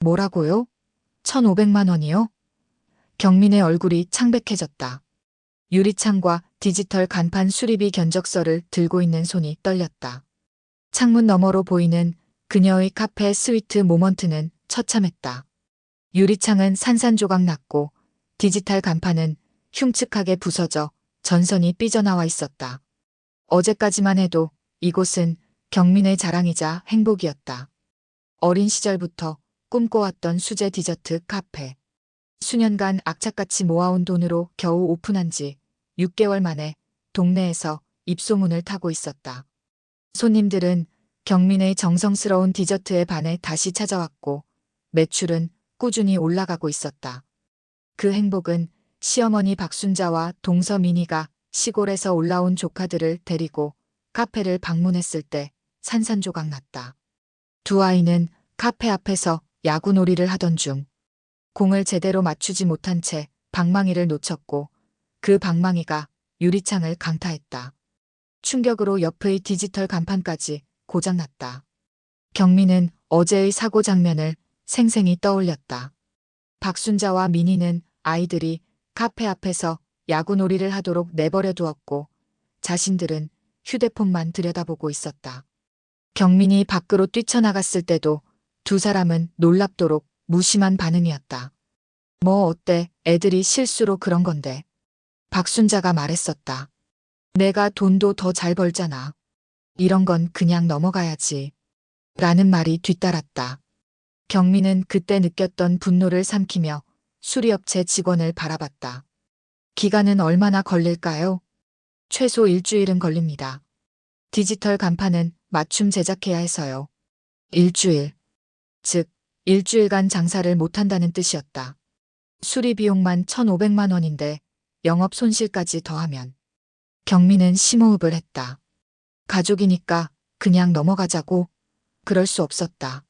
뭐라고요? 1,500만 원이요? 경민의 얼굴이 창백해졌다. 유리창과 디지털 간판 수리비 견적서를 들고 있는 손이 떨렸다. 창문 너머로 보이는 그녀의 카페 스위트 모먼트는 처참했다. 유리창은 산산조각 났고 디지털 간판은 흉측하게 부서져 전선이 삐져나와 있었다. 어제까지만 해도 이곳은 경민의 자랑이자 행복이었다. 어린 시절부터 꿈꿔왔던 수제 디저트 카페. 수년간 악착같이 모아온 돈으로 겨우 오픈한 지 6개월 만에 동네에서 입소문을 타고 있었다. 손님들은 경민의 정성스러운 디저트에 반해 다시 찾아왔고 매출은 꾸준히 올라가고 있었다. 그 행복은 시어머니 박순자와 동서 민희가 시골에서 올라온 조카들을 데리고 카페를 방문했을 때 산산조각 났다. 두 아이는 카페 앞에서 야구놀이를 하던 중 공을 제대로 맞추지 못한 채 방망이를 놓쳤고 그 방망이가 유리창을 강타했다. 충격으로 옆의 디지털 간판까지 고장났다. 경민은 어제의 사고 장면을 생생히 떠올렸다. 박순자와 민희는 아이들이 카페 앞에서 야구놀이를 하도록 내버려 두었고 자신들은 휴대폰만 들여다보고 있었다. 경민이 밖으로 뛰쳐나갔을 때도 두 사람은 놀랍도록 무심한 반응이었다. 뭐 어때, 애들이 실수로 그런 건데. 박순자가 말했었다. 내가 돈도 더 잘 벌잖아. 이런 건 그냥 넘어가야지. 라는 말이 뒤따랐다. 경민은 그때 느꼈던 분노를 삼키며 수리업체 직원을 바라봤다. 기간은 얼마나 걸릴까요? 최소 일주일은 걸립니다. 디지털 간판은 맞춤 제작해야 해서요. 일주일. 즉, 일주일간 장사를 못한다는 뜻이었다. 수리 비용만 1,500만 원인데 영업 손실까지 더하면. 경민은 심호흡을 했다. 가족이니까 그냥 넘어가자고. 그럴 수 없었다.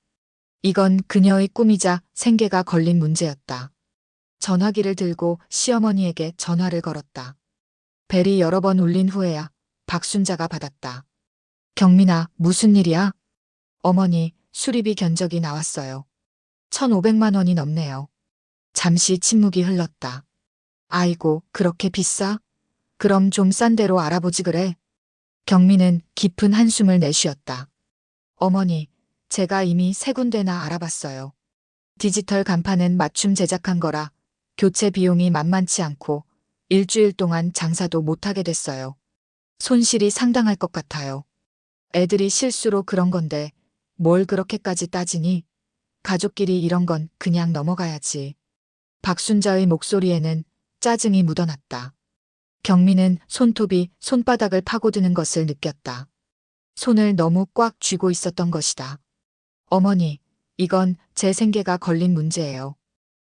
이건 그녀의 꿈이자 생계가 걸린 문제였다. 전화기를 들고 시어머니에게 전화를 걸었다. 벨이 여러 번 울린 후에야 박순자가 받았다. 경민아, 무슨 일이야? 어머니, 수리비 견적이 나왔어요. 1,500만 원이 넘네요. 잠시 침묵이 흘렀다. 아이고, 그렇게 비싸? 그럼 좀 싼 데로 알아보지 그래. 경민은 깊은 한숨을 내쉬었다. 어머니, 제가 이미 3군데나 알아봤어요. 디지털 간판은 맞춤 제작한 거라 교체 비용이 만만치 않고 일주일 동안 장사도 못하게 됐어요. 손실이 상당할 것 같아요. 애들이 실수로 그런 건데 뭘 그렇게까지 따지니? 가족끼리 이런 건 그냥 넘어가야지. 박순자의 목소리에는 짜증이 묻어났다. 경민은 손톱이 손바닥을 파고드는 것을 느꼈다. 손을 너무 꽉 쥐고 있었던 것이다. 어머니, 이건 제 생계가 걸린 문제예요.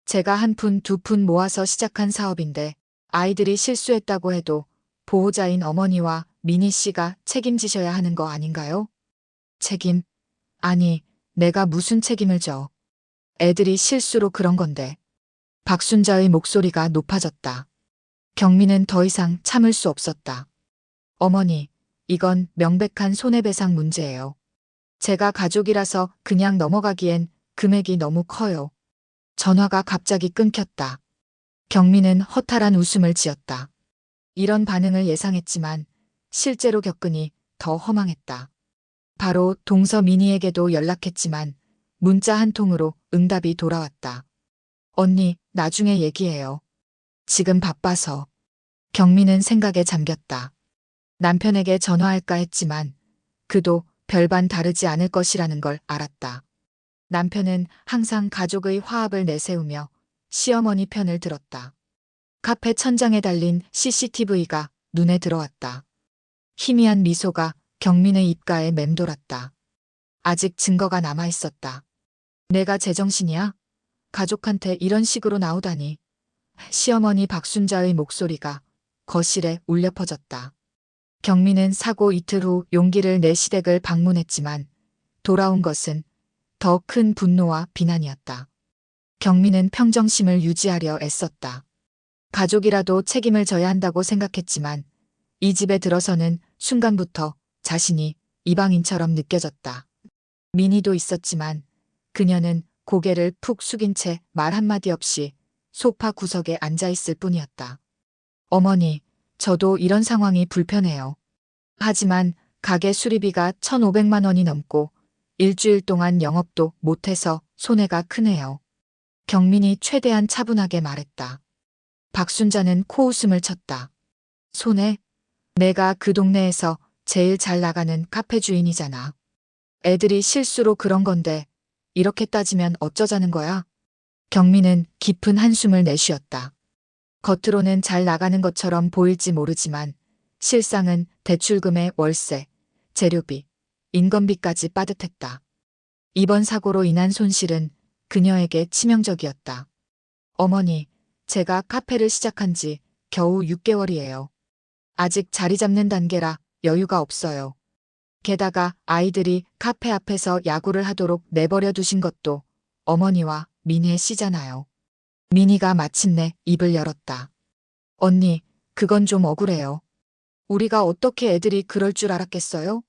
제가 한 푼 두 푼 모아서 시작한 사업인데 아이들이 실수했다고 해도 보호자인 어머니와 민희 씨가 책임지셔야 하는 거 아닌가요? 책임? 아니, 내가 무슨 책임을 져. 애들이 실수로 그런 건데. 박순자의 목소리가 높아졌다. 경민은 더 이상 참을 수 없었다. 어머니, 이건 명백한 손해배상 문제예요. 제가 가족이라서 그냥 넘어가기엔 금액이 너무 커요. 전화가 갑자기 끊겼다. 경민은 허탈한 웃음을 지었다. 이런 반응을 예상했지만 실제로 겪으니 더 허망했다. 바로 동서 민희에게도 연락했지만 문자 한 통으로 응답이 돌아왔다. 언니, 나중에 얘기해요. 지금 바빠서. 경민은 생각에 잠겼다. 남편에게 전화할까 했지만 그도 별반 다르지 않을 것이라는 걸 알았다. 남편은 항상 가족의 화합을 내세우며 시어머니 편을 들었다. 카페 천장에 달린 CCTV가 눈에 들어왔다. 희미한 미소가 경민의 입가에 맴돌았다. 아직 증거가 남아있었다. 내가 제정신이야? 가족한테 이런 식으로 나오다니. 시어머니 박순자의 목소리가 거실에 울려 퍼졌다. 경민은 사고 이틀 후 용기를 내 시댁을 방문했지만 돌아온 것은 더 큰 분노와 비난이었다. 경민은 평정심을 유지하려 애썼다. 가족이라도 책임을 져야 한다고 생각했지만 이 집에 들어서는 순간부터 자신이 이방인처럼 느껴졌다. 민희도 있었지만 그녀는 고개를 푹 숙인 채 말 한마디 없이 소파 구석에 앉아 있을 뿐이었다. 어머니, 저도 이런 상황이 불편해요. 하지만 가게 수리비가 1,500만 원이 넘고 일주일 동안 영업도 못해서 손해가 크네요. 경민이 최대한 차분하게 말했다. 박순자는 코웃음을 쳤다. 손해? 내가 그 동네에서 제일 잘 나가는 카페 주인이잖아. 애들이 실수로 그런 건데 이렇게 따지면 어쩌자는 거야? 경민은 깊은 한숨을 내쉬었다. 겉으로는 잘 나가는 것처럼 보일지 모르지만 실상은 대출금에 월세, 재료비, 인건비까지 빠듯했다. 이번 사고로 인한 손실은 그녀에게 치명적이었다. 어머니, 제가 카페를 시작한 지 겨우 6개월이에요. 아직 자리 잡는 단계라 여유가 없어요. 게다가 아이들이 카페 앞에서 야구를 하도록 내버려 두신 것도 어머니와 민희의 씨잖아요. 민희가 마침내 입을 열었다. 언니, 그건 좀 억울해요. 우리가 어떻게 애들이 그럴 줄 알았겠어요?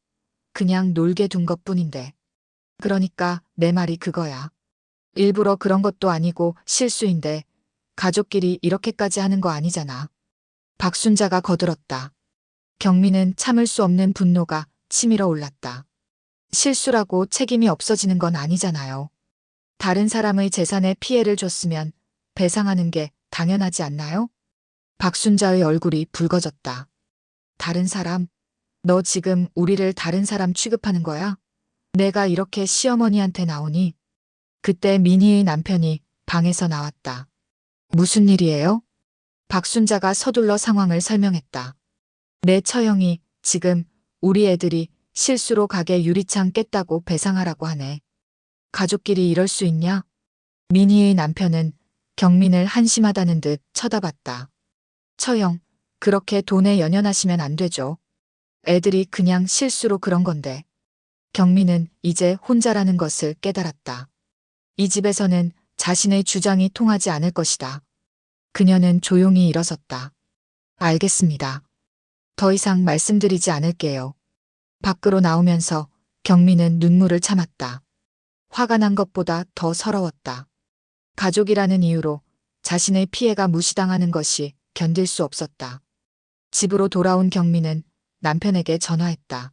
그냥 놀게 둔 것뿐인데. 그러니까 내 말이 그거야. 일부러 그런 것도 아니고 실수인데 가족끼리 이렇게까지 하는 거 아니잖아. 박순자가 거들었다. 경민은 참을 수 없는 분노가 치밀어 올랐다. 실수라고 책임이 없어지는 건 아니잖아요. 다른 사람의 재산에 피해를 줬으면 배상하는 게 당연하지 않나요? 박순자의 얼굴이 붉어졌다. 다른 사람? 너 지금 우리를 다른 사람 취급하는 거야? 내가 이렇게 시어머니한테 나오니? 그때 민희의 남편이 방에서 나왔다. 무슨 일이에요? 박순자가 서둘러 상황을 설명했다. 내 처형이 지금 우리 애들이 실수로 가게 유리창 깼다고 배상하라고 하네. 가족끼리 이럴 수 있냐? 민희의 남편은 경민을 한심하다는 듯 쳐다봤다. 처형, 그렇게 돈에 연연하시면 안 되죠. 애들이 그냥 실수로 그런 건데. 경민은 이제 혼자라는 것을 깨달았다. 이 집에서는 자신의 주장이 통하지 않을 것이다. 그녀는 조용히 일어섰다. 알겠습니다. 더 이상 말씀드리지 않을게요. 밖으로 나오면서 경민은 눈물을 참았다. 화가 난 것보다 더 서러웠다. 가족이라는 이유로 자신의 피해가 무시당하는 것이 견딜 수 없었다. 집으로 돌아온 경민은 남편에게 전화했다.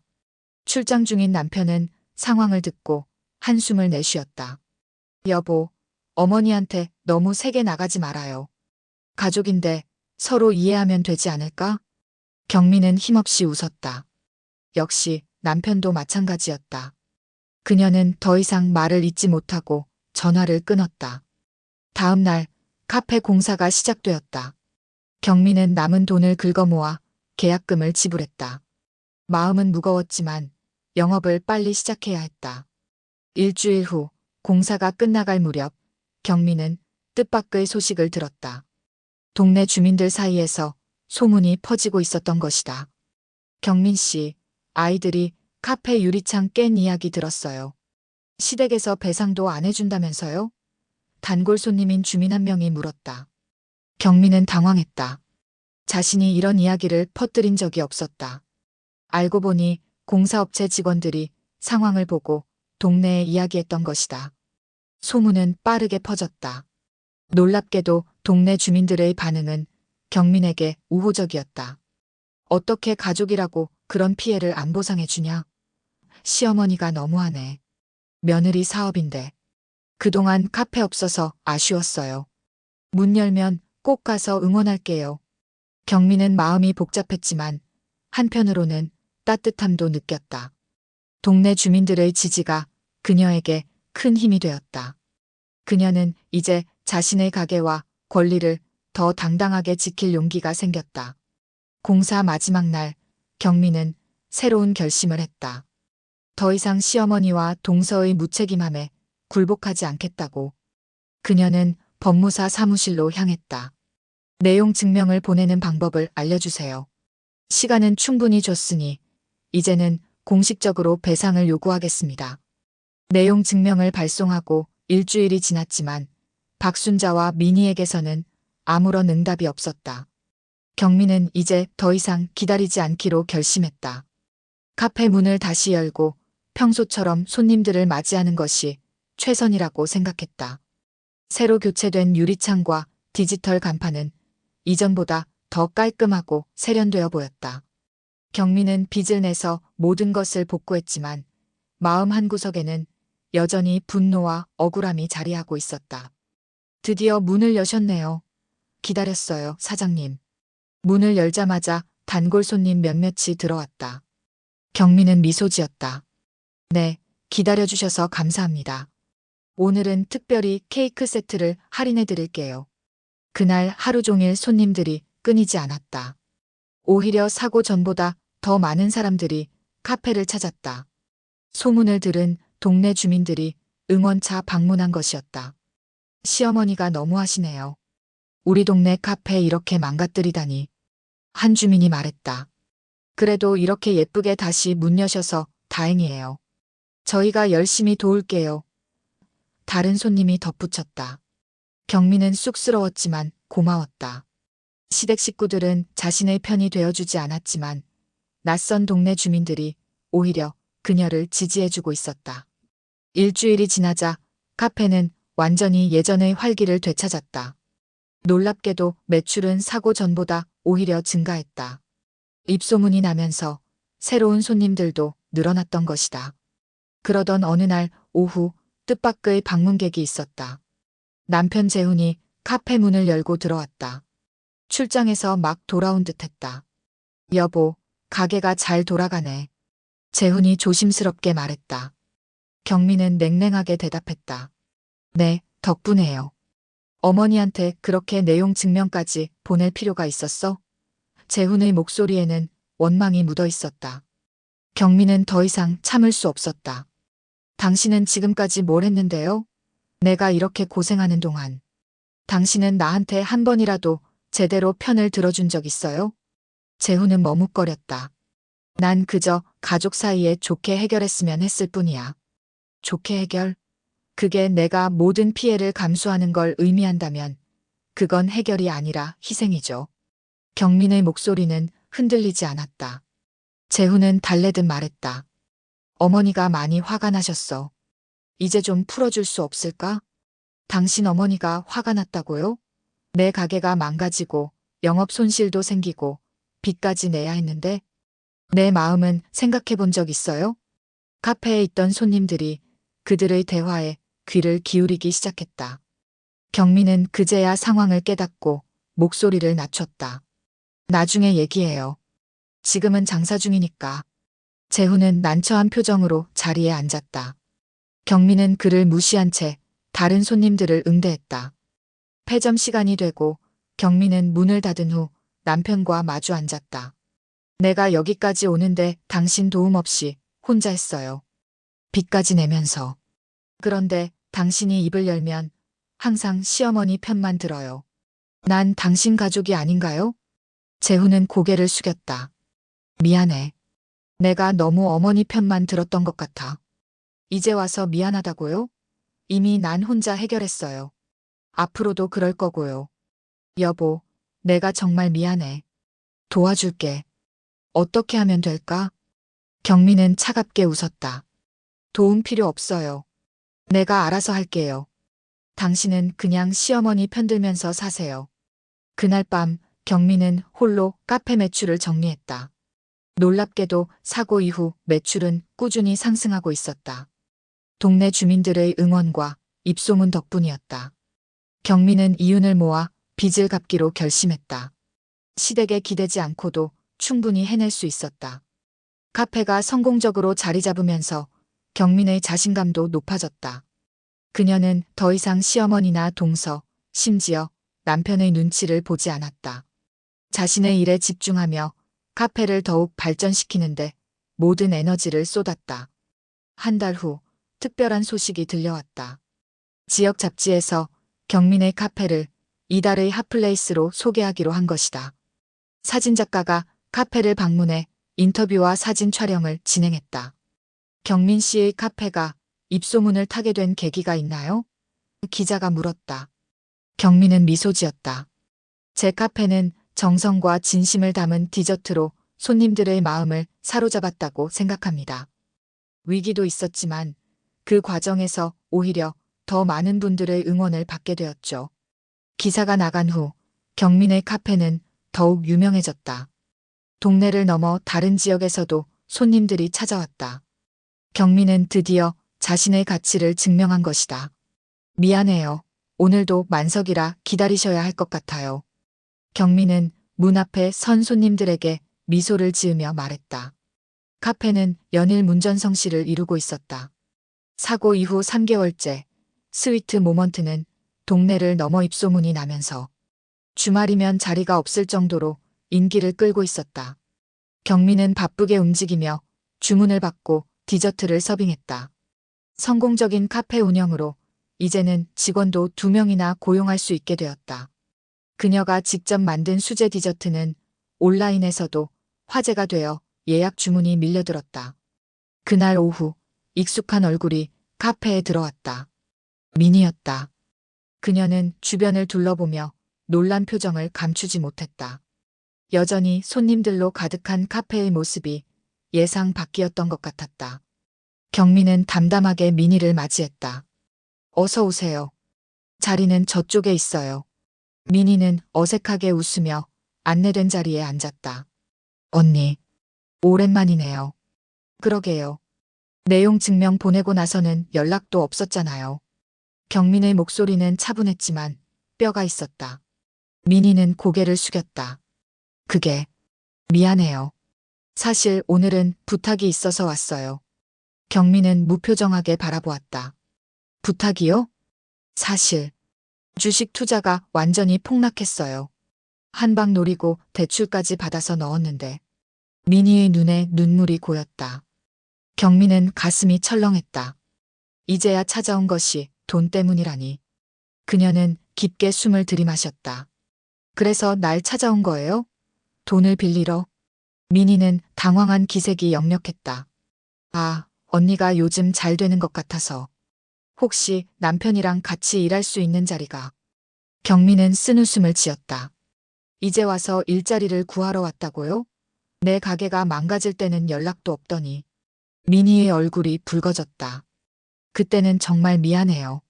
출장 중인 남편은 상황을 듣고 한숨을 내쉬었다. 여보, 어머니한테 너무 세게 나가지 말아요. 가족인데 서로 이해하면 되지 않을까? 경민은 힘없이 웃었다. 역시 남편도 마찬가지였다. 그녀는 더 이상 말을 잇지 못하고 전화를 끊었다. 다음 날 카페 공사가 시작되었다. 경민은 남은 돈을 긁어모아 계약금을 지불했다. 마음은 무거웠지만 영업을 빨리 시작해야 했다. 일주일 후 공사가 끝나갈 무렵 경민은 뜻밖의 소식을 들었다. 동네 주민들 사이에서 소문이 퍼지고 있었던 것이다. 경민 씨, 아이들이 카페 유리창 깬 이야기 들었어요. 시댁에서 배상도 안 해준다면서요? 단골 손님인 주민 한 명이 물었다. 경민은 당황했다. 자신이 이런 이야기를 퍼뜨린 적이 없었다. 알고 보니 공사업체 직원들이 상황을 보고 동네에 이야기했던 것이다. 소문은 빠르게 퍼졌다. 놀랍게도 동네 주민들의 반응은 경민에게 우호적이었다. 어떻게 가족이라고 그런 피해를 안 보상해 주냐? 시어머니가 너무하네. 며느리 사업인데. 그동안 카페 없어서 아쉬웠어요. 문 열면 꼭 가서 응원할게요. 경민은 마음이 복잡했지만 한편으로는 따뜻함도 느꼈다. 동네 주민들의 지지가 그녀에게 큰 힘이 되었다. 그녀는 이제 자신의 가게와 권리를 더 당당하게 지킬 용기가 생겼다. 공사 마지막 날 경민은 새로운 결심을 했다. 더 이상 시어머니와 동서의 무책임함에 굴복하지 않겠다고. 그녀는 법무사 사무실로 향했다. 내용 증명을 보내는 방법을 알려주세요. 시간은 충분히 줬으니 이제는 공식적으로 배상을 요구하겠습니다. 내용 증명을 발송하고 일주일이 지났지만 박순자와 민희에게서는 아무런 응답이 없었다. 경민은 이제 더 이상 기다리지 않기로 결심했다. 카페 문을 다시 열고 평소처럼 손님들을 맞이하는 것이 최선이라고 생각했다. 새로 교체된 유리창과 디지털 간판은 이전보다 더 깔끔하고 세련되어 보였다. 경미는 빚을 내서 모든 것을 복구했지만 마음 한구석에는 여전히 분노와 억울함이 자리하고 있었다. 드디어 문을 여셨네요. 기다렸어요, 사장님. 문을 열자마자 단골 손님 몇몇이 들어왔다. 경미는 미소 지었다. 네, 기다려주셔서 감사합니다. 오늘은 특별히 케이크 세트를 할인해 드릴게요. 그날 하루 종일 손님들이 끊이지 않았다. 오히려 사고 전보다 더 많은 사람들이 카페를 찾았다. 소문을 들은 동네 주민들이 응원차 방문한 것이었다. 시어머니가 너무하시네요. 우리 동네 카페 이렇게 망가뜨리다니. 한 주민이 말했다. 그래도 이렇게 예쁘게 다시 문 여셔서 다행이에요. 저희가 열심히 도울게요. 다른 손님이 덧붙였다. 경미는 쑥스러웠지만 고마웠다. 시댁 식구들은 자신의 편이 되어주지 않았지만 낯선 동네 주민들이 오히려 그녀를 지지해주고 있었다. 일주일이 지나자 카페는 완전히 예전의 활기를 되찾았다. 놀랍게도 매출은 사고 전보다 오히려 증가했다. 입소문이 나면서 새로운 손님들도 늘어났던 것이다. 그러던 어느 날 오후 뜻밖의 방문객이 있었다. 남편 재훈이 카페 문을 열고 들어왔다. 출장에서 막 돌아온 듯했다. 여보, 가게가 잘 돌아가네. 재훈이 조심스럽게 말했다. 경미는 냉랭하게 대답했다. 네, 덕분에요. 어머니한테 그렇게 내용 증명까지 보낼 필요가 있었어? 재훈의 목소리에는 원망이 묻어 있었다. 경미는 더 이상 참을 수 없었다. 당신은 지금까지 뭘 했는데요? 내가 이렇게 고생하는 동안. 당신은 나한테 한 번이라도 제대로 편을 들어준 적 있어요? 재훈은 머뭇거렸다. 난 그저 가족 사이에 좋게 해결했으면 했을 뿐이야. 좋게 해결? 그게 내가 모든 피해를 감수하는 걸 의미한다면 그건 해결이 아니라 희생이죠. 경민의 목소리는 흔들리지 않았다. 재훈은 달래듯 말했다. 어머니가 많이 화가 나셨어. 이제 좀 풀어줄 수 없을까? 당신 어머니가 화가 났다고요? 내 가게가 망가지고 영업 손실도 생기고 빚까지 내야 했는데 내 마음은 생각해 본 적 있어요? 카페에 있던 손님들이 그들의 대화에 귀를 기울이기 시작했다. 경민은 그제야 상황을 깨닫고 목소리를 낮췄다. 나중에 얘기해요. 지금은 장사 중이니까. 재훈은 난처한 표정으로 자리에 앉았다. 경민은 그를 무시한 채 다른 손님들을 응대했다. 폐점 시간이 되고 경민은 문을 닫은 후 남편과 마주 앉았다. 내가 여기까지 오는데 당신 도움 없이 혼자 했어요. 빚까지 내면서. 그런데 당신이 입을 열면 항상 시어머니 편만 들어요. 난 당신 가족이 아닌가요? 재훈은 고개를 숙였다. 미안해. 내가 너무 어머니 편만 들었던 것 같아. 이제 와서 미안하다고요? 이미 난 혼자 해결했어요. 앞으로도 그럴 거고요. 여보, 내가 정말 미안해. 도와줄게. 어떻게 하면 될까? 경민은 차갑게 웃었다. 도움 필요 없어요. 내가 알아서 할게요. 당신은 그냥 시어머니 편들면서 사세요. 그날 밤 경민은 홀로 카페 매출을 정리했다. 놀랍게도 사고 이후 매출은 꾸준히 상승하고 있었다. 동네 주민들의 응원과 입소문 덕분이었다. 경민은 이윤을 모아 빚을 갚기로 결심했다. 시댁에 기대지 않고도 충분히 해낼 수 있었다. 카페가 성공적으로 자리 잡으면서 경민의 자신감도 높아졌다. 그녀는 더 이상 시어머니나 동서, 심지어 남편의 눈치를 보지 않았다. 자신의 일에 집중하며 카페를 더욱 발전시키는데 모든 에너지를 쏟았다. 한 달 후 특별한 소식이 들려왔다. 지역 잡지에서 경민의 카페를 이달의 핫플레이스로 소개하기로 한 것이다. 사진작가가 카페를 방문해 인터뷰와 사진 촬영을 진행했다. 경민 씨의 카페가 입소문을 타게 된 계기가 있나요? 기자가 물었다. 경민은 미소 지었다. 제 카페는 정성과 진심을 담은 디저트로 손님들의 마음을 사로잡았다고 생각합니다. 위기도 있었지만 그 과정에서 오히려 더 많은 분들의 응원을 받게 되었죠. 기사가 나간 후 경민의 카페는 더욱 유명해졌다. 동네를 넘어 다른 지역에서도 손님들이 찾아왔다. 경민은 드디어 자신의 가치를 증명한 것이다. 미안해요. 오늘도 만석이라 기다리셔야 할 것 같아요. 경민은 문 앞에 선 손님들에게 미소를 지으며 말했다. 카페는 연일 문전성시를 이루고 있었다. 사고 이후 3개월째 스위트 모먼트는 동네를 넘어 입소문이 나면서 주말이면 자리가 없을 정도로 인기를 끌고 있었다. 경민은 바쁘게 움직이며 주문을 받고 디저트를 서빙했다. 성공적인 카페 운영으로 이제는 직원도 2명이나 고용할 수 있게 되었다. 그녀가 직접 만든 수제 디저트는 온라인에서도 화제가 되어 예약 주문이 밀려들었다. 그날 오후 익숙한 얼굴이 카페에 들어왔다. 민희였다. 그녀는 주변을 둘러보며 놀란 표정을 감추지 못했다. 여전히 손님들로 가득한 카페의 모습이 예상 밖이었던 것 같았다. 경민은 담담하게 민희를 맞이했다. 어서 오세요. 자리는 저쪽에 있어요. 민희는 어색하게 웃으며 안내된 자리에 앉았다. 언니, 오랜만이네요. 그러게요. 내용 증명 보내고 나서는 연락도 없었잖아요. 경민의 목소리는 차분했지만 뼈가 있었다. 민희는 고개를 숙였다. 그게 미안해요. 사실 오늘은 부탁이 있어서 왔어요. 경민은 무표정하게 바라보았다. 부탁이요? 사실 주식 투자가 완전히 폭락했어요. 한 방 노리고 대출까지 받아서 넣었는데 민희의 눈에 눈물이 고였다. 경민은 가슴이 철렁했다. 이제야 찾아온 것이 돈 때문이라니. 그녀는 깊게 숨을 들이마셨다. 그래서 날 찾아온 거예요? 돈을 빌리러? 민희는 당황한 기색이 역력했다. 아, 언니가 요즘 잘 되는 것 같아서. 혹시 남편이랑 같이 일할 수 있는 자리가. 경민은 쓴웃음을 지었다. 이제 와서 일자리를 구하러 왔다고요? 내 가게가 망가질 때는 연락도 없더니. 민희의 얼굴이 붉어졌다. 그때는 정말 미안해요.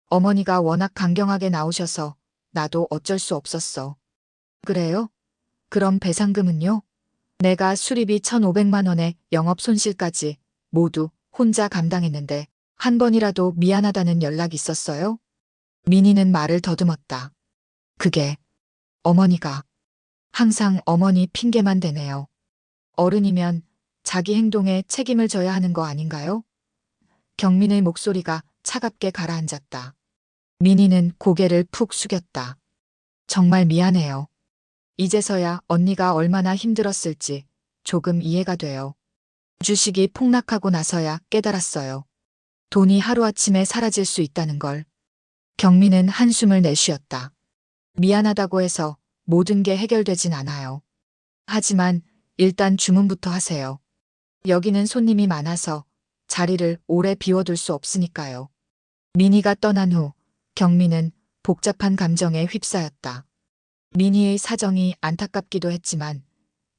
어머니가 워낙 강경하게 나오셔서 나도 어쩔 수 없었어. 그래요? 그럼 배상금은요? 내가 수리비 1,500만 원에 영업 손실까지 모두 혼자 감당했는데 한 번이라도 미안하다는 연락 있었어요? 민희는 말을 더듬었다. 그게 어머니가 항상 어머니 핑계만 대네요. 어른이면 자기 행동에 책임을 져야 하는 거 아닌가요? 경민의 목소리가 차갑게 가라앉았다. 민희는 고개를 푹 숙였다. 정말 미안해요. 이제서야 언니가 얼마나 힘들었을지 조금 이해가 돼요. 주식이 폭락하고 나서야 깨달았어요. 돈이 하루아침에 사라질 수 있다는 걸. 경민은 한숨을 내쉬었다. 미안하다고 해서 모든 게 해결되진 않아요. 하지만 일단 주문부터 하세요. 여기는 손님이 많아서 자리를 오래 비워둘 수 없으니까요. 민희가 떠난 후 경민은 복잡한 감정에 휩싸였다. 민희의 사정이 안타깝기도 했지만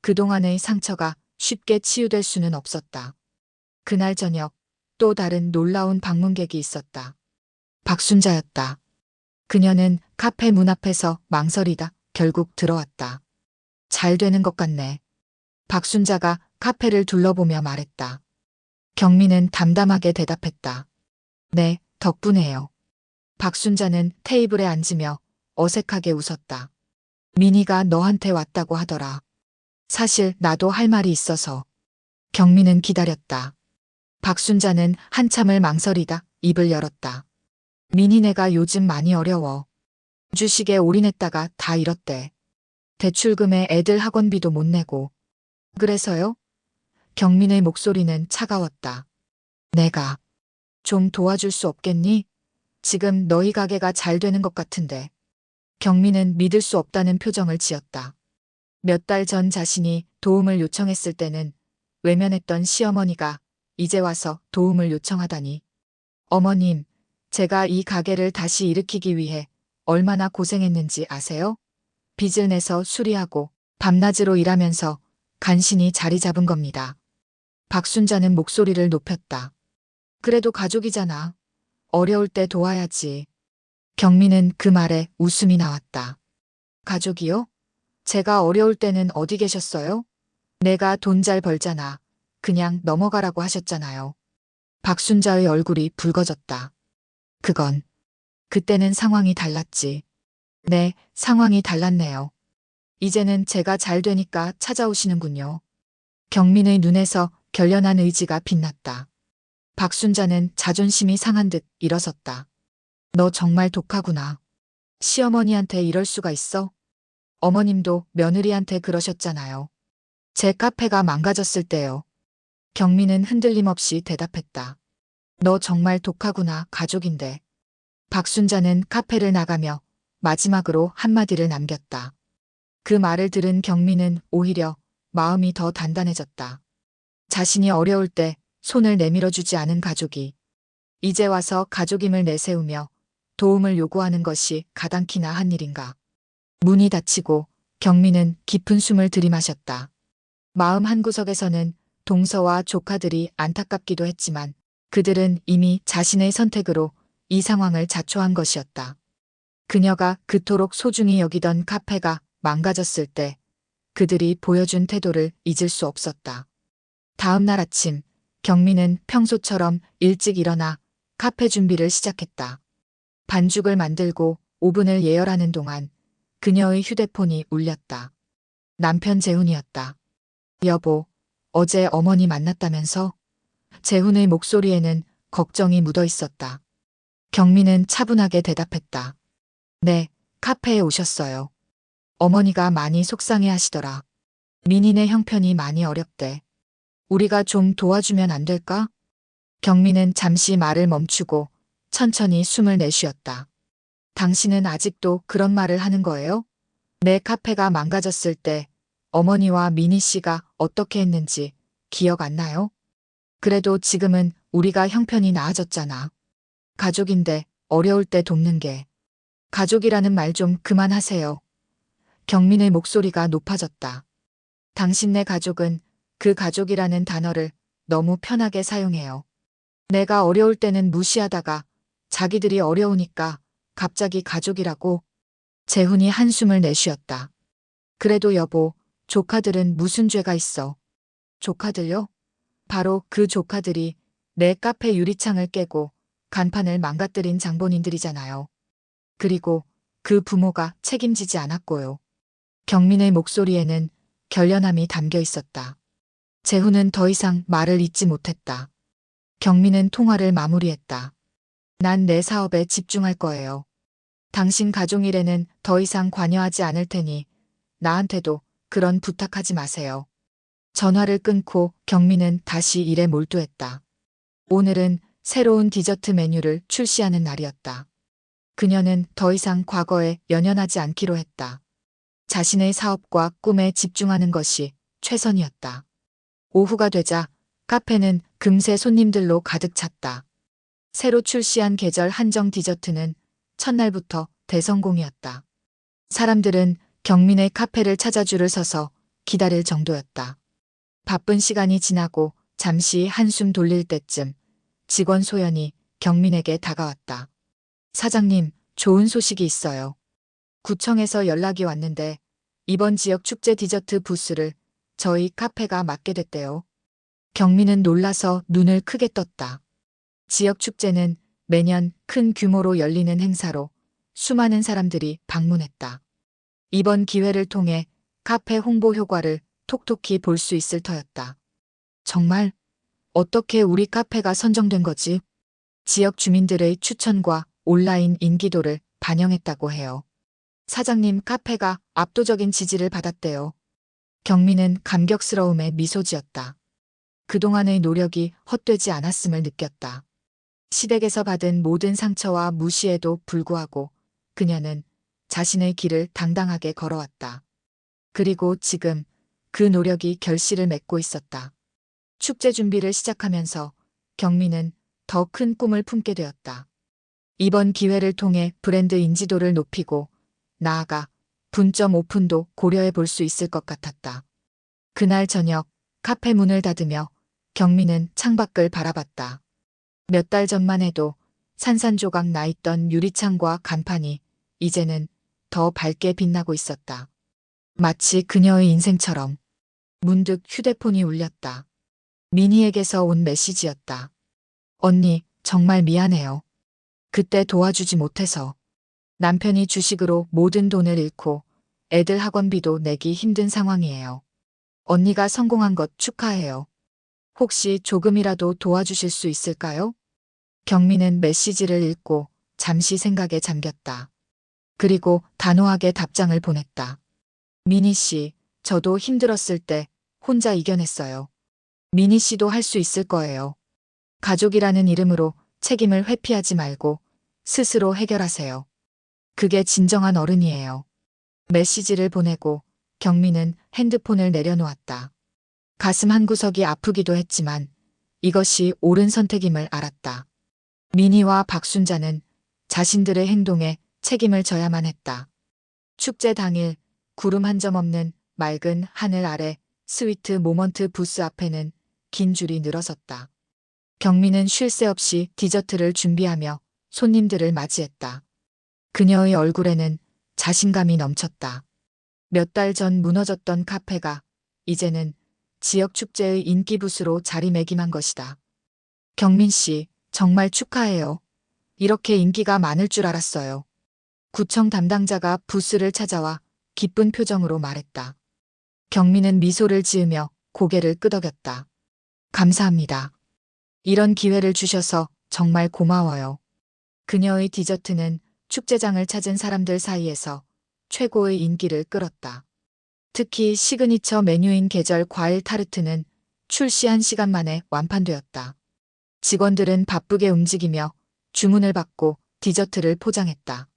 그동안의 상처가 쉽게 치유될 수는 없었다. 그날 저녁 또 다른 놀라운 방문객이 있었다. 박순자였다. 그녀는 카페 문 앞에서 망설이다 결국 들어왔다. 잘 되는 것 같네. 박순자가 카페를 둘러보며 말했다. 경민은 담담하게 대답했다. 네, 덕분에요. 박순자는 테이블에 앉으며 어색하게 웃었다. 민희가 너한테 왔다고 하더라. 사실 나도 할 말이 있어서. 경민은 기다렸다. 박순자는 한참을 망설이다 입을 열었다. 민희네가 요즘 많이 어려워. 주식에 올인했다가 다 잃었대. 대출금에 애들 학원비도 못 내고. 그래서요? 경민의 목소리는 차가웠다. 내가 좀 도와줄 수 없겠니? 지금 너희 가게가 잘 되는 것 같은데. 경민은 믿을 수 없다는 표정을 지었다. 몇 달 전 자신이 도움을 요청했을 때는 외면했던 시어머니가 이제 와서 도움을 요청하다니. 어머님, 제가 이 가게를 다시 일으키기 위해 얼마나 고생했는지 아세요? 빚을 내서 수리하고 밤낮으로 일하면서 간신히 자리 잡은 겁니다. 박순자는 목소리를 높였다. 그래도 가족이잖아. 어려울 때 도와야지. 경미는 그 말에 웃음이 나왔다. 가족이요? 제가 어려울 때는 어디 계셨어요? 내가 돈 잘 벌잖아. 그냥 넘어가라고 하셨잖아요. 박순자의 얼굴이 붉어졌다. 그때는 상황이 달랐지. 네, 상황이 달랐네요. 이제는 제가 잘 되니까 찾아오시는군요. 경민의 눈에서 결연한 의지가 빛났다. 박순자는 자존심이 상한 듯 일어섰다. 너 정말 독하구나. 시어머니한테 이럴 수가 있어? 어머님도 며느리한테 그러셨잖아요. 제 카페가 망가졌을 때요. 경민은 흔들림 없이 대답했다. 너 정말 독하구나, 가족인데. 박순자는 카페를 나가며 마지막으로 한마디를 남겼다. 그 말을 들은 경민은 오히려 마음이 더 단단해졌다. 자신이 어려울 때 손을 내밀어주지 않은 가족이 이제 와서 가족임을 내세우며 도움을 요구하는 것이 가당키나 한 일인가. 문이 닫히고 경민은 깊은 숨을 들이마셨다. 마음 한구석에서는 동서와 조카들이 안타깝기도 했지만 그들은 이미 자신의 선택으로 이 상황을 자초한 것이었다. 그녀가 그토록 소중히 여기던 카페가 망가졌을 때 그들이 보여준 태도를 잊을 수 없었다. 다음 날 아침 경민은 평소처럼 일찍 일어나 카페 준비를 시작했다. 반죽을 만들고 오븐을 예열하는 동안 그녀의 휴대폰이 울렸다. 남편 재훈이었다. 여보, 어제 어머니 만났다면서? 재훈의 목소리에는 걱정이 묻어 있었다. 경민은 차분하게 대답했다. 네, 카페에 오셨어요. 어머니가 많이 속상해 하시더라. 민희네 형편이 많이 어렵대. 우리가 좀 도와주면 안 될까? 경민은 잠시 말을 멈추고 천천히 숨을 내쉬었다. 당신은 아직도 그런 말을 하는 거예요? 내 카페가 망가졌을 때 어머니와 민희 씨가 어떻게 했는지 기억 안 나요? 그래도 지금은 우리가 형편이 나아졌잖아. 가족인데 어려울 때 돕는 게. 가족이라는 말 좀 그만하세요. 경민의 목소리가 높아졌다. 당신네 가족은 그 가족이라는 단어를 너무 편하게 사용해요. 내가 어려울 때는 무시하다가 자기들이 어려우니까 갑자기 가족이라고. 재훈이 한숨을 내쉬었다. 그래도 여보, 조카들은 무슨 죄가 있어? 조카들요? 바로 그 조카들이 내 카페 유리창을 깨고 간판을 망가뜨린 장본인들이잖아요. 그리고 그 부모가 책임지지 않았고요. 경민의 목소리에는 결연함이 담겨 있었다. 재훈은 더 이상 말을 잇지 못했다. 경민은 통화를 마무리했다. 난 내 사업에 집중할 거예요. 당신 가족 일에는 더 이상 관여하지 않을 테니 나한테도 그런 부탁하지 마세요. 전화를 끊고 경민은 다시 일에 몰두했다. 오늘은 새로운 디저트 메뉴를 출시하는 날이었다. 그녀는 더 이상 과거에 연연하지 않기로 했다. 자신의 사업과 꿈에 집중하는 것이 최선이었다. 오후가 되자 카페는 금세 손님들로 가득 찼다. 새로 출시한 계절 한정 디저트는 첫날부터 대성공이었다. 사람들은 경민의 카페를 찾아 줄을 서서 기다릴 정도였다. 바쁜 시간이 지나고 잠시 한숨 돌릴 때쯤 직원 소연이 경민에게 다가왔다. 사장님, 좋은 소식이 있어요. 구청에서 연락이 왔는데 이번 지역 축제 디저트 부스를 저희 카페가 맡게 됐대요. 경민은 놀라서 눈을 크게 떴다. 지역 축제는 매년 큰 규모로 열리는 행사로 수많은 사람들이 방문했다. 이번 기회를 통해 카페 홍보 효과를 톡톡히 볼 수 있을 터였다. 정말? 어떻게 우리 카페가 선정된 거지? 지역 주민들의 추천과 온라인 인기도를 반영했다고 해요. 사장님 카페가 압도적인 지지를 받았대요. 경민은 감격스러움에 미소 지었다. 그동안의 노력이 헛되지 않았음을 느꼈다. 시댁에서 받은 모든 상처와 무시에도 불구하고 그녀는 자신의 길을 당당하게 걸어왔다. 그리고 지금 그 노력이 결실을 맺고 있었다. 축제 준비를 시작하면서 경민은 더 큰 꿈을 품게 되었다. 이번 기회를 통해 브랜드 인지도를 높이고 나아가 분점 오픈도 고려해 볼 수 있을 것 같았다. 그날 저녁 카페 문을 닫으며 경민은 창밖을 바라봤다. 몇 달 전만 해도 산산조각 나 있던 유리창과 간판이 이제는 더 밝게 빛나고 있었다. 마치 그녀의 인생처럼. 문득 휴대폰이 울렸다. 미니에게서 온 메시지였다. 언니, 정말 미안해요. 그때 도와주지 못해서. 남편이 주식으로 모든 돈을 잃고 애들 학원비도 내기 힘든 상황이에요. 언니가 성공한 것 축하해요. 혹시 조금이라도 도와주실 수 있을까요? 경미는 메시지를 읽고 잠시 생각에 잠겼다. 그리고 단호하게 답장을 보냈다. 미니 씨, 저도 힘들었을 때 혼자 이겨냈어요. 미니 씨도 할 수 있을 거예요. 가족이라는 이름으로 책임을 회피하지 말고 스스로 해결하세요. 그게 진정한 어른이에요. 메시지를 보내고 경미는 핸드폰을 내려놓았다. 가슴 한구석이 아프기도 했지만 이것이 옳은 선택임을 알았다. 미니와 박순자는 자신들의 행동에 책임을 져야만 했다. 축제 당일 구름 한 점 없는 맑은 하늘 아래 스위트 모먼트 부스 앞에는 긴 줄이 늘어섰다. 경미는 쉴 새 없이 디저트를 준비하며 손님들을 맞이했다. 그녀의 얼굴에는 자신감이 넘쳤다. 몇 달 전 무너졌던 카페가 이제는 지역 축제의 인기 부스로 자리매김한 것이다. 경민 씨, 정말 축하해요. 이렇게 인기가 많을 줄 알았어요. 구청 담당자가 부스를 찾아와 기쁜 표정으로 말했다. 경민은 미소를 지으며 고개를 끄덕였다. 감사합니다. 이런 기회를 주셔서 정말 고마워요. 그녀의 디저트는 축제장을 찾은 사람들 사이에서 최고의 인기를 끌었다. 특히 시그니처 메뉴인 계절 과일 타르트는 출시 1시간 만에 완판되었다. 직원들은 바쁘게 움직이며 주문을 받고 디저트를 포장했다.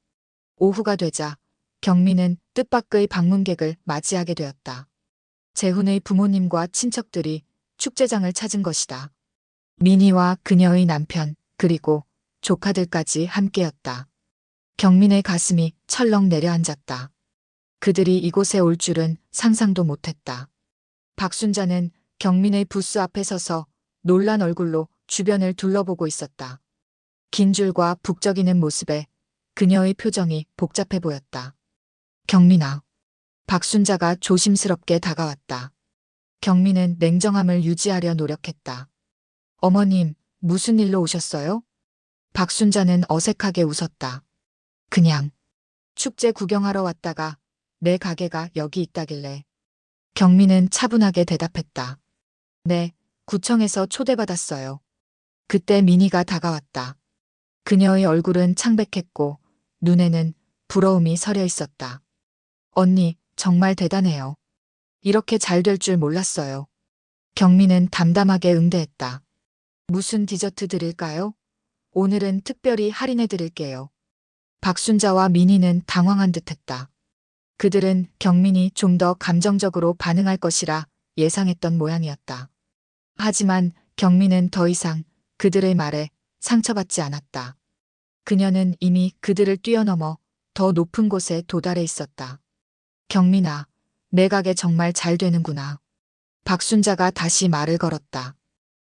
오후가 되자 경미는 뜻밖의 방문객을 맞이하게 되었다. 재훈의 부모님과 친척들이 축제장을 찾은 것이다. 미니와 그녀의 남편 그리고 조카들까지 함께였다. 경민의 가슴이 철렁 내려앉았다. 그들이 이곳에 올 줄은 상상도 못했다. 박순자는 경민의 부스 앞에 서서 놀란 얼굴로 주변을 둘러보고 있었다. 긴 줄과 북적이는 모습에 그녀의 표정이 복잡해 보였다. 경민아. 박순자가 조심스럽게 다가왔다. 경민은 냉정함을 유지하려 노력했다. 어머님, 무슨 일로 오셨어요? 박순자는 어색하게 웃었다. 그냥 축제 구경하러 왔다가 내 가게가 여기 있다길래. 경민은 차분하게 대답했다. 네, 구청에서 초대받았어요. 그때 미니가 다가왔다. 그녀의 얼굴은 창백했고 눈에는 부러움이 서려 있었다. 언니, 정말 대단해요. 이렇게 잘 될 줄 몰랐어요. 경민은 담담하게 응대했다. 무슨 디저트 드릴까요? 오늘은 특별히 할인해 드릴게요. 박순자와 미니는 당황한 듯했다. 그들은 경민이 좀 더 감정적으로 반응할 것이라 예상했던 모양이었다. 하지만 경민은 더 이상 그들의 말에 상처받지 않았다. 그녀는 이미 그들을 뛰어넘어 더 높은 곳에 도달해 있었다. 경민아, 내 가게 정말 잘 되는구나. 박순자가 다시 말을 걸었다.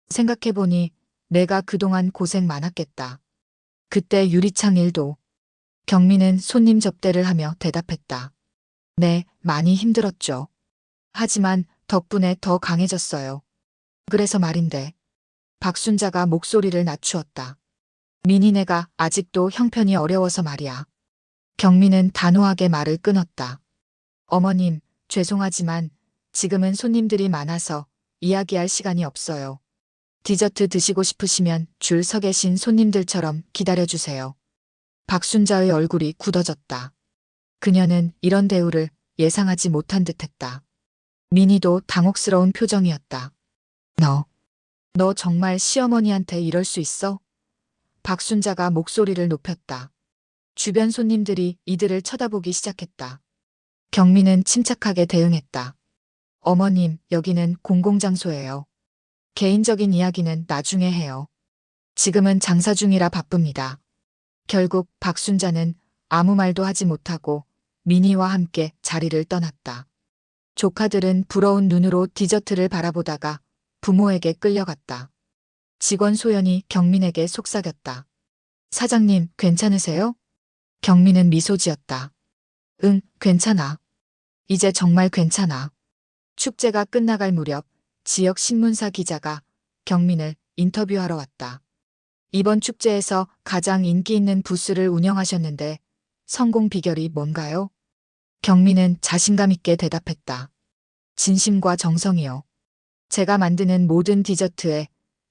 생각해보니 내가 그동안 고생 많았겠다. 그때 유리창 일도. 경민은 손님 접대를 하며 대답했다. 네, 많이 힘들었죠. 하지만 덕분에 더 강해졌어요. 그래서 말인데. 박순자가 목소리를 낮추었다. 미니네가 아직도 형편이 어려워서 말이야. 경민은 단호하게 말을 끊었다. 어머님, 죄송하지만 지금은 손님들이 많아서 이야기할 시간이 없어요. 디저트 드시고 싶으시면 줄 서 계신 손님들처럼 기다려주세요. 박순자의 얼굴이 굳어졌다. 그녀는 이런 대우를 예상하지 못한 듯했다. 미니도 당혹스러운 표정이었다. 너 정말 시어머니한테 이럴 수 있어? 박순자가 목소리를 높였다. 주변 손님들이 이들을 쳐다보기 시작했다. 경민은 침착하게 대응했다. 어머님, 여기는 공공장소예요. 개인적인 이야기는 나중에 해요. 지금은 장사 중이라 바쁩니다. 결국 박순자는 아무 말도 하지 못하고 미니와 함께 자리를 떠났다. 조카들은 부러운 눈으로 디저트를 바라보다가 부모에게 끌려갔다. 직원 소연이 경민에게 속삭였다. 사장님, 괜찮으세요? 경미는 미소 지었다. 응, 괜찮아. 이제 정말 괜찮아. 축제가 끝나갈 무렵 지역 신문사 기자가 경민을 인터뷰하러 왔다. 이번 축제에서 가장 인기 있는 부스를 운영하셨는데 성공 비결이 뭔가요? 경민은 자신감 있게 대답했다. 진심과 정성이요. 제가 만드는 모든 디저트에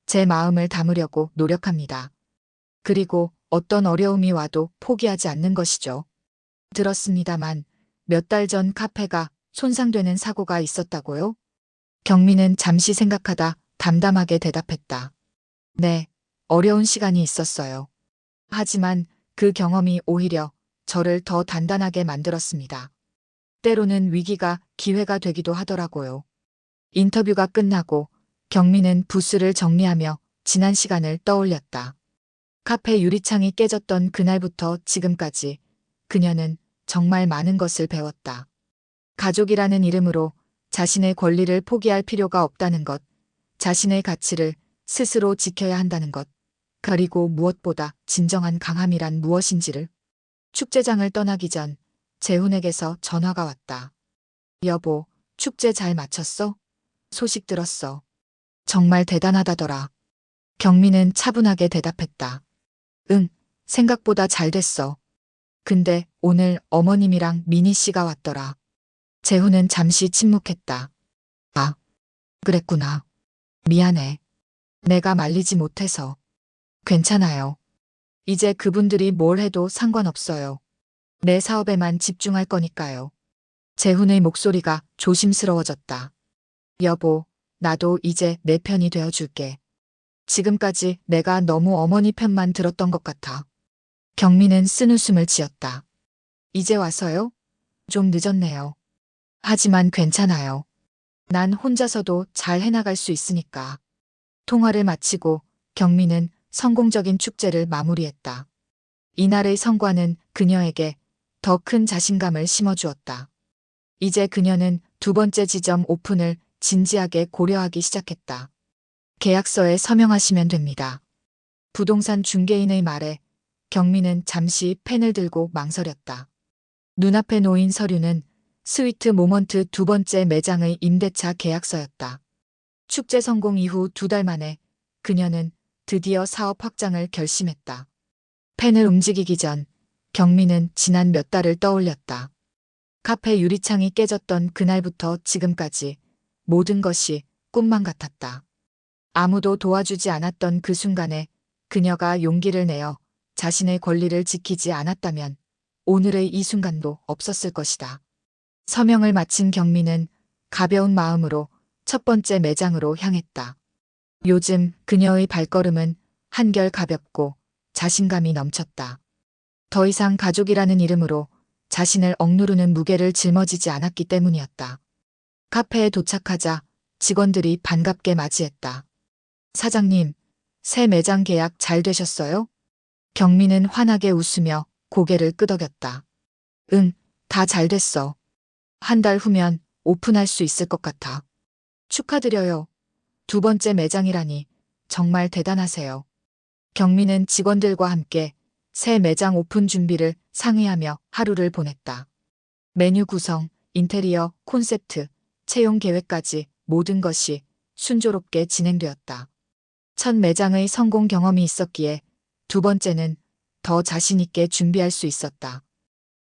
제 마음을 담으려고 노력합니다. 그리고 어떤 어려움이 와도 포기하지 않는 것이죠. 들었습니다만 몇 달 전 카페가 손상되는 사고가 있었다고요? 경민은 잠시 생각하다 담담하게 대답했다. 네, 어려운 시간이 있었어요. 하지만 그 경험이 오히려 저를 더 단단하게 만들었습니다. 때로는 위기가 기회가 되기도 하더라고요. 인터뷰가 끝나고 경민은 부스를 정리하며 지난 시간을 떠올렸다. 카페 유리창이 깨졌던 그날부터 지금까지 그녀는 정말 많은 것을 배웠다. 가족이라는 이름으로 자신의 권리를 포기할 필요가 없다는 것, 자신의 가치를 스스로 지켜야 한다는 것, 그리고 무엇보다 진정한 강함이란 무엇인지를. 축제장을 떠나기 전 재훈에게서 전화가 왔다. 여보, 축제 잘 마쳤어? 소식 들었어. 정말 대단하다더라. 경민은 차분하게 대답했다. 응, 생각보다 잘 됐어. 근데 오늘 어머님이랑 미니 씨가 왔더라. 재훈은 잠시 침묵했다. 아, 그랬구나. 미안해. 내가 말리지 못해서. 괜찮아요. 이제 그분들이 뭘 해도 상관없어요. 내 사업에만 집중할 거니까요. 재훈의 목소리가 조심스러워졌다. 여보, 나도 이제 내 편이 되어줄게. 지금까지 내가 너무 어머니 편만 들었던 것 같아. 경민은 쓴웃음을 지었다. 이제 와서요? 좀 늦었네요. 하지만 괜찮아요. 난 혼자서도 잘 해나갈 수 있으니까. 통화를 마치고 경민은 성공적인 축제를 마무리했다. 이날의 성과는 그녀에게 더 큰 자신감을 심어주었다. 이제 그녀는 두 번째 지점 오픈을 진지하게 고려하기 시작했다. 계약서에 서명하시면 됩니다. 부동산 중개인의 말에 경민은 잠시 펜을 들고 망설였다. 눈앞에 놓인 서류는 스위트 모먼트 두 번째 매장의 임대차 계약서였다. 축제 성공 이후 2달 만에 그녀는 드디어 사업 확장을 결심했다. 펜을 움직이기 전 경민은 지난 몇 달을 떠올렸다. 카페 유리창이 깨졌던 그날부터 지금까지 모든 것이 꿈만 같았다. 아무도 도와주지 않았던 그 순간에 그녀가 용기를 내어 자신의 권리를 지키지 않았다면 오늘의 이 순간도 없었을 것이다. 서명을 마친 경민은 가벼운 마음으로 첫 번째 매장으로 향했다. 요즘 그녀의 발걸음은 한결 가볍고 자신감이 넘쳤다. 더 이상 가족이라는 이름으로 자신을 억누르는 무게를 짊어지지 않았기 때문이었다. 카페에 도착하자 직원들이 반갑게 맞이했다. 사장님, 새 매장 계약 잘 되셨어요? 경민은 환하게 웃으며 고개를 끄덕였다. 응, 다 잘 됐어. 한 달 후면 오픈할 수 있을 것 같아. 축하드려요. 두 번째 매장이라니 정말 대단하세요. 경민은 직원들과 함께 새 매장 오픈 준비를 상의하며 하루를 보냈다. 메뉴 구성, 인테리어, 콘셉트, 채용 계획까지 모든 것이 순조롭게 진행되었다. 첫 매장의 성공 경험이 있었기에 두 번째는 더 자신 있게 준비할 수 있었다.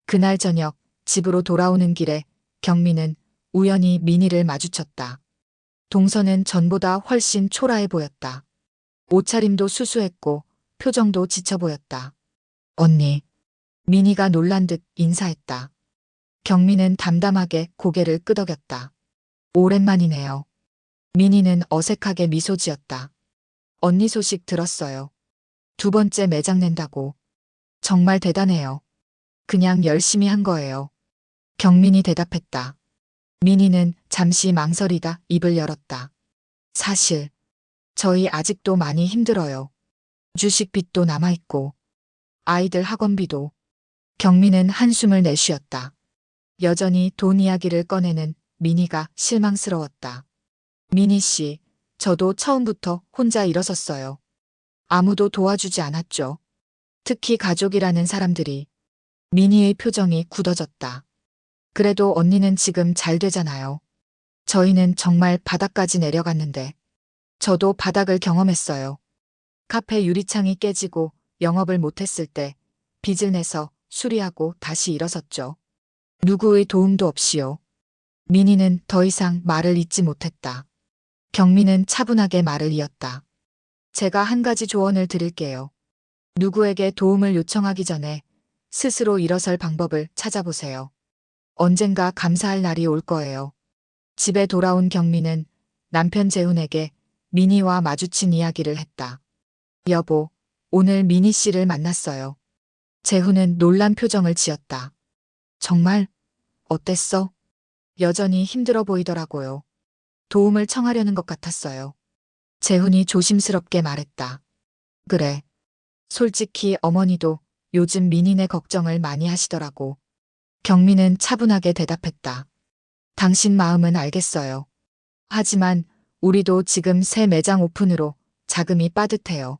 그날 저녁 집으로 돌아오는 길에 경민은 우연히 미니를 마주쳤다. 동서는 전보다 훨씬 초라해 보였다. 옷차림도 수수했고 표정도 지쳐 보였다. 언니. 미니가 놀란 듯 인사했다. 경민은 담담하게 고개를 끄덕였다. 오랜만이네요. 미니는 어색하게 미소 지었다. 언니 소식 들었어요. 두 번째 매장 낸다고. 정말 대단해요. 그냥 열심히 한 거예요. 경민이 대답했다. 미니는 잠시 망설이다 입을 열었다. 사실 저희 아직도 많이 힘들어요. 주식 빚도 남아있고 아이들 학원비도. 경민은 한숨을 내쉬었다. 여전히 돈 이야기를 꺼내는 미니가 실망스러웠다. 미니 씨, 저도 처음부터 혼자 일어섰어요. 아무도 도와주지 않았죠. 특히 가족이라는 사람들이. 미니의 표정이 굳어졌다. 그래도 언니는 지금 잘 되잖아요. 저희는 정말 바닥까지 내려갔는데. 저도 바닥을 경험했어요. 카페 유리창이 깨지고 영업을 못했을 때 빚을 내서 수리하고 다시 일어섰죠. 누구의 도움도 없이요. 민희는 더 이상 말을 잇지 못했다. 경미는 차분하게 말을 이었다. 제가 한 가지 조언을 드릴게요. 누구에게 도움을 요청하기 전에 스스로 일어설 방법을 찾아보세요. 언젠가 감사할 날이 올 거예요. 집에 돌아온 경미는 남편 재훈에게 민희와 마주친 이야기를 했다. 여보, 오늘 민희 씨를 만났어요. 재훈은 놀란 표정을 지었다. 정말? 어땠어? 여전히 힘들어 보이더라고요. 도움을 청하려는 것 같았어요. 재훈이 조심스럽게 말했다. 그래. 솔직히 어머니도 요즘 민희네 걱정을 많이 하시더라고. 경미는 차분하게 대답했다. 당신 마음은 알겠어요. 하지만 우리도 지금 새 매장 오픈으로 자금이 빠듯해요.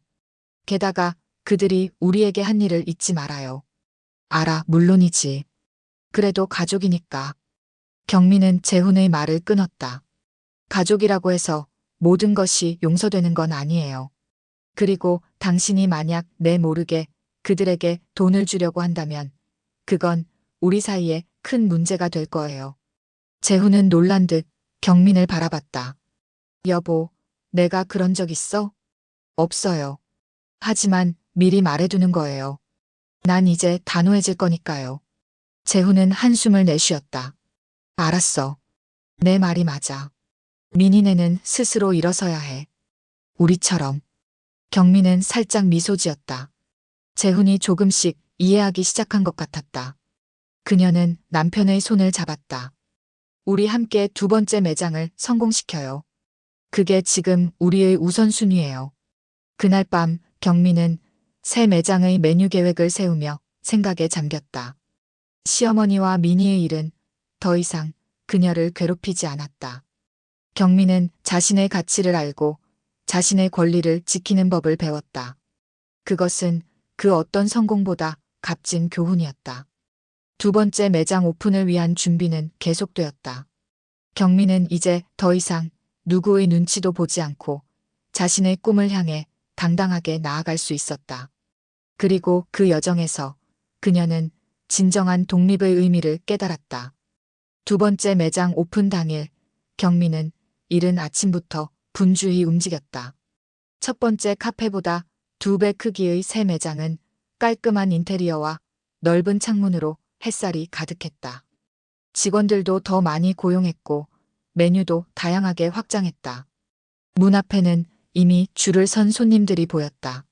게다가 그들이 우리에게 한 일을 잊지 말아요. 알아, 물론이지. 그래도 가족이니까. 경미는 재훈의 말을 끊었다. 가족이라고 해서 모든 것이 용서되는 건 아니에요. 그리고 당신이 만약 내 모르게 그들에게 돈을 주려고 한다면 그건 우리 사이에 큰 문제가 될 거예요. 재훈은 놀란 듯 경민을 바라봤다. 여보, 내가 그런 적 있어? 없어요. 하지만 미리 말해두는 거예요. 난 이제 단호해질 거니까요. 재훈은 한숨을 내쉬었다. 알았어. 내 말이 맞아. 민희네는 스스로 일어서야 해. 우리처럼. 경미는 살짝 미소 지었다. 재훈이 조금씩 이해하기 시작한 것 같았다. 그녀는 남편의 손을 잡았다. 우리 함께 두 번째 매장을 성공시켜요. 그게 지금 우리의 우선순위예요. 그날 밤 경미는 새 매장의 메뉴 계획을 세우며 생각에 잠겼다. 시어머니와 민희의 일은 더 이상 그녀를 괴롭히지 않았다. 경미는 자신의 가치를 알고 자신의 권리를 지키는 법을 배웠다. 그것은 그 어떤 성공보다 값진 교훈이었다. 두 번째 매장 오픈을 위한 준비는 계속되었다. 경미는 이제 더 이상 누구의 눈치도 보지 않고 자신의 꿈을 향해 당당하게 나아갈 수 있었다. 그리고 그 여정에서 그녀는 진정한 독립의 의미를 깨달았다. 두 번째 매장 오픈 당일 경미는 이른 아침부터 분주히 움직였다. 첫 번째 카페보다 2배 크기의 새 매장은 깔끔한 인테리어와 넓은 창문으로 햇살이 가득했다. 직원들도 더 많이 고용했고 메뉴도 다양하게 확장했다. 문 앞에는 이미 줄을 선 손님들이 보였다.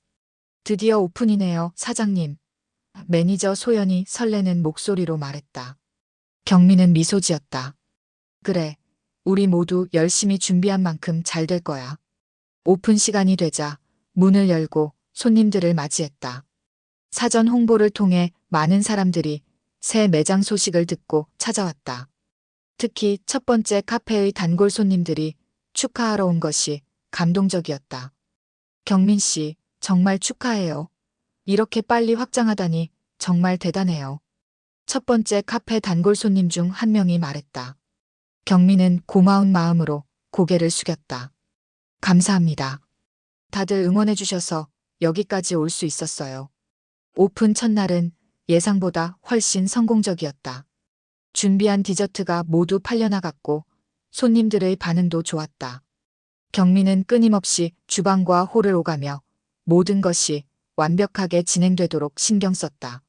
드디어 오픈이네요, 사장님. 매니저 소연이 설레는 목소리로 말했다. 경미는 미소 지었다. 그래, 우리 모두 열심히 준비한 만큼 잘 될 거야. 오픈 시간이 되자 문을 열고 손님들을 맞이했다. 사전 홍보를 통해 많은 사람들이 새 매장 소식을 듣고 찾아왔다. 특히 첫 번째 카페의 단골 손님들이 축하하러 온 것이 감동적이었다. 경민 씨, 정말 축하해요. 이렇게 빨리 확장하다니 정말 대단해요. 첫 번째 카페 단골 손님 중 한 명이 말했다. 경민은 고마운 마음으로 고개를 숙였다. 감사합니다. 다들 응원해 주셔서 여기까지 올 수 있었어요. 오픈 첫날은 예상보다 훨씬 성공적이었다. 준비한 디저트가 모두 팔려나갔고 손님들의 반응도 좋았다. 경미는 끊임없이 주방과 홀을 오가며 모든 것이 완벽하게 진행되도록 신경 썼다.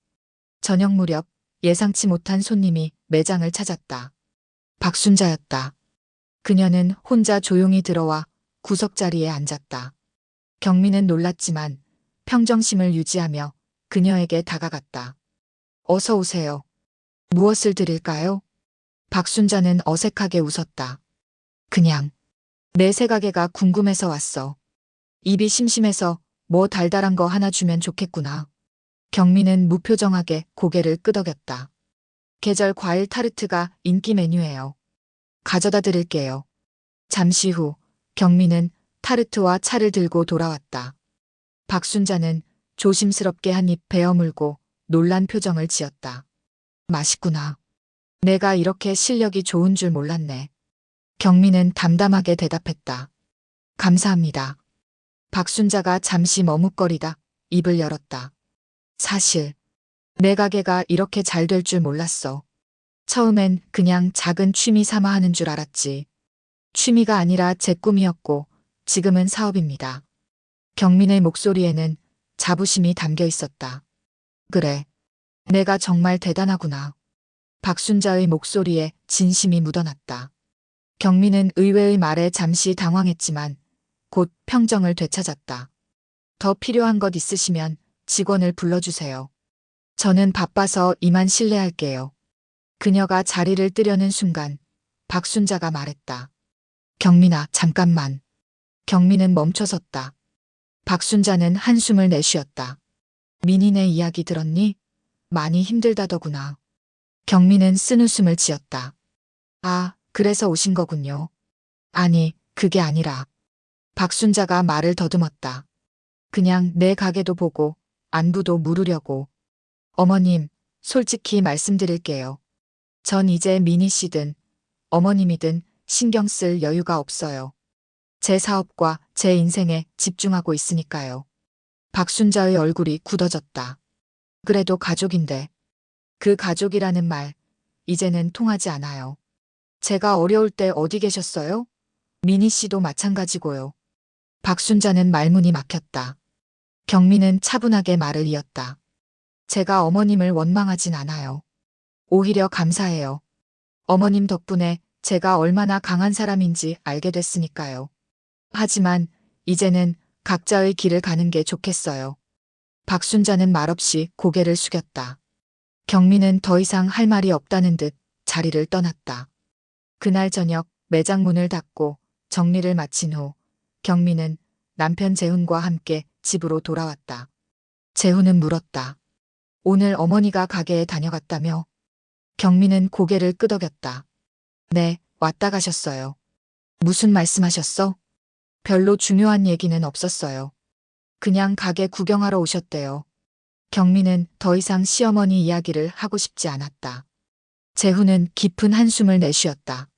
저녁 무렵 예상치 못한 손님이 매장을 찾았다. 박순자였다. 그녀는 혼자 조용히 들어와 구석자리에 앉았다. 경미는 놀랐지만 평정심을 유지하며 그녀에게 다가갔다. 어서 오세요. 무엇을 드릴까요? 박순자는 어색하게 웃었다. 그냥 내 새가게가 궁금해서 왔어. 입이 심심해서 뭐 달달한 거 하나 주면 좋겠구나. 경미는 무표정하게 고개를 끄덕였다. 계절 과일 타르트가 인기 메뉴예요. 가져다 드릴게요. 잠시 후 경미는 타르트와 차를 들고 돌아왔다. 박순자는 조심스럽게 한 입 베어물고 놀란 표정을 지었다. 맛있구나. 내가 이렇게 실력이 좋은 줄 몰랐네. 경미는 담담하게 대답했다. 감사합니다. 박순자가 잠시 머뭇거리다 입을 열었다. 사실 내 가게가 이렇게 잘 될 줄 몰랐어. 처음엔 그냥 작은 취미 삼아 하는 줄 알았지. 취미가 아니라 제 꿈이었고 지금은 사업입니다. 경민의 목소리에는 자부심이 담겨 있었다. 그래. 내가 정말 대단하구나. 박순자의 목소리에 진심이 묻어났다. 경민은 의외의 말에 잠시 당황했지만 곧 평정을 되찾았다. 더 필요한 것 있으시면 직원을 불러주세요. 저는 바빠서 이만 실례할게요. 그녀가 자리를 뜨려는 순간 박순자가 말했다. 경민아, 잠깐만. 경민은 멈춰섰다. 박순자는 한숨을 내쉬었다. 민희네 이야기 들었니? 많이 힘들다더구나. 경민은 쓴웃음을 지었다. 아, 그래서 오신 거군요. 아니, 그게 아니라. 박순자가 말을 더듬었다. 그냥 내 가게도 보고 안부도 물으려고. 어머님, 솔직히 말씀드릴게요. 전 이제 민희 씨든 어머님이든 신경 쓸 여유가 없어요. 제 사업과 제 인생에 집중하고 있으니까요. 박순자의 얼굴이 굳어졌다. 그래도 가족인데. 그 가족이라는 말, 이제는 통하지 않아요. 제가 어려울 때 어디 계셨어요? 민희 씨도 마찬가지고요. 박순자는 말문이 막혔다. 경민은 차분하게 말을 이었다. 제가 어머님을 원망하진 않아요. 오히려 감사해요. 어머님 덕분에 제가 얼마나 강한 사람인지 알게 됐으니까요. 하지만 이제는 각자의 길을 가는 게 좋겠어요. 박순자는 말없이 고개를 숙였다. 경민은 더 이상 할 말이 없다는 듯 자리를 떠났다. 그날 저녁 매장 문을 닫고 정리를 마친 후 경민은 남편 재훈과 함께 집으로 돌아왔다. 재훈은 물었다. 오늘 어머니가 가게에 다녀갔다며? 경민은 고개를 끄덕였다. 네, 왔다 가셨어요. 무슨 말씀하셨어? 별로 중요한 얘기는 없었어요. 그냥 가게 구경하러 오셨대요. 경민은 더 이상 시어머니 이야기를 하고 싶지 않았다. 재훈은 깊은 한숨을 내쉬었다.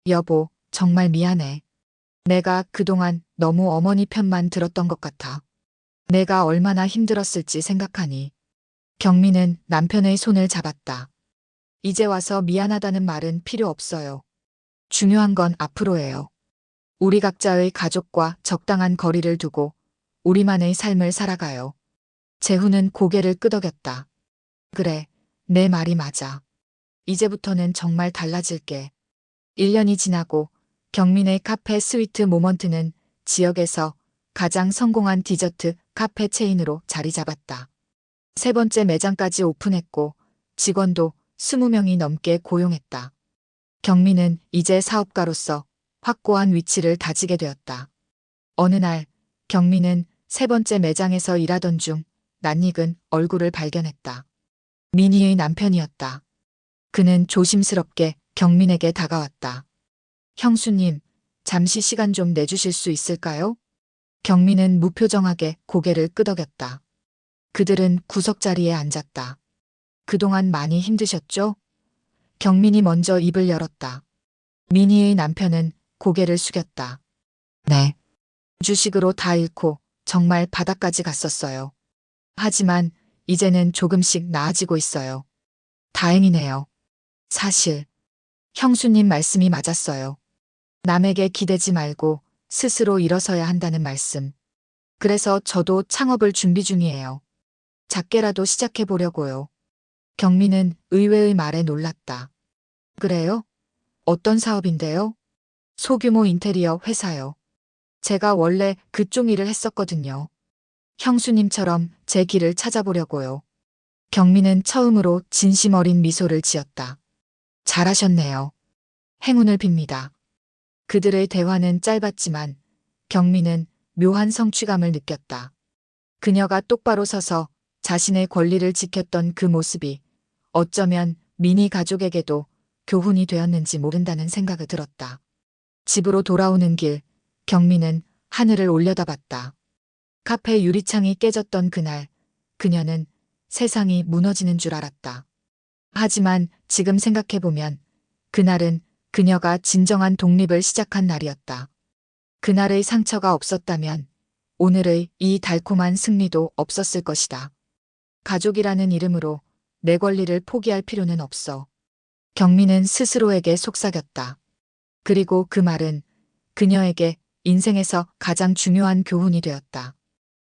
여보, 정말 미안해. 내가 그동안 너무 어머니 편만 들었던 것 같아. 내가 얼마나 힘들었을지 생각하니. 경민은 남편의 손을 잡았다. 이제 와서 미안하다는 말은 필요 없어요. 중요한 건 앞으로예요. 우리 각자의 가족과 적당한 거리를 두고 우리만의 삶을 살아가요. 재훈은 고개를 끄덕였다. 그래, 내 말이 맞아. 이제부터는 정말 달라질게. 1년이 지나고 경민의 카페 스위트 모먼트는 지역에서 가장 성공한 디저트 카페 체인으로 자리 잡았다. 세 번째 매장까지 오픈했고 직원도 20명이 넘게 고용했다. 경민은 이제 사업가로서 확고한 위치를 다지게 되었다. 어느 날 경민은 세 번째 매장에서 일하던 중 낯익은 얼굴을 발견했다. 민희의 남편이었다. 그는 조심스럽게 경민에게 다가왔다. 형수님, 잠시 시간 좀 내주실 수 있을까요? 경민은 무표정하게 고개를 끄덕였다. 그들은 구석자리에 앉았다. 그동안 많이 힘드셨죠? 경민이 먼저 입을 열었다. 민희의 남편은 고개를 숙였다. 네. 주식으로 다 잃고 정말 바닥까지 갔었어요. 하지만 이제는 조금씩 나아지고 있어요. 다행이네요. 사실 형수님 말씀이 맞았어요. 남에게 기대지 말고 스스로 일어서야 한다는 말씀. 그래서 저도 창업을 준비 중이에요. 작게라도 시작해 보려고요. 경민은 의외의 말에 놀랐다. 그래요? 어떤 사업인데요? 소규모 인테리어 회사요. 제가 원래 그쪽 일을 했었거든요. 형수님처럼 제 길을 찾아보려고요. 경민은 처음으로 진심 어린 미소를 지었다. 잘하셨네요. 행운을 빕니다. 그들의 대화는 짧았지만 경민은 묘한 성취감을 느꼈다. 그녀가 똑바로 서서 자신의 권리를 지켰던 그 모습이 어쩌면 민희 가족에게도 교훈이 되었는지 모른다는 생각이 들었다. 집으로 돌아오는 길, 경민은 하늘을 올려다봤다. 카페 유리창이 깨졌던 그날 그녀는 세상이 무너지는 줄 알았다. 하지만 지금 생각해보면 그날은 그녀가 진정한 독립을 시작한 날이었다. 그날의 상처가 없었다면 오늘의 이 달콤한 승리도 없었을 것이다. 가족이라는 이름으로 내 권리를 포기할 필요는 없어. 경미는 스스로에게 속삭였다. 그리고 그 말은 그녀에게 인생에서 가장 중요한 교훈이 되었다.